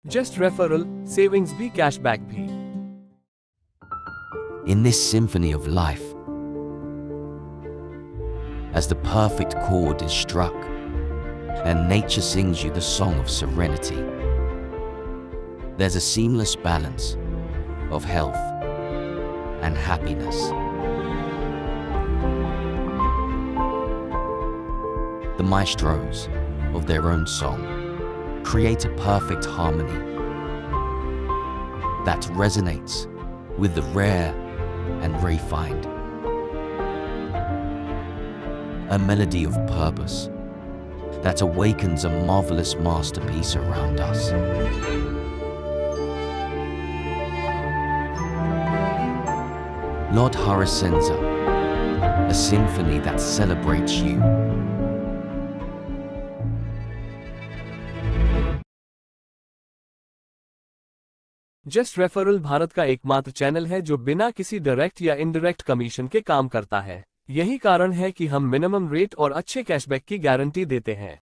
Just referral, savings भी, cashback भी. In this symphony of life, as the perfect chord is struck, and nature sings you the song of serenity, there's a seamless balance of health and happiness. The maestros of their own song create a perfect harmony that resonates with the rare and refined. A melody of purpose that awakens a marvelous masterpiece around us. Lodha Acenza, a symphony that celebrates you. Just referral Bharat का एकमात्र channel है जो बिना किसी direct या indirect commission के काम करता है। यही कारण है कि हम मिनिमम रेट और अच्छे कैशबैक की गारंटी देते हैं।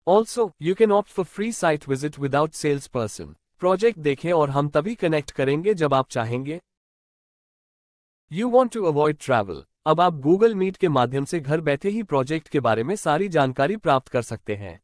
Also you can opt for free site visit without sales person. Project देखें और हम तभी कनेक्ट करेंगे जब आप चाहेंगे। You want to avoid travel. अब आप गूगल मीट के माध्यम से घर बैठे ही प्रोजेक्ट के बारे में सारी जानकारी प्राप्त कर सकते हैं।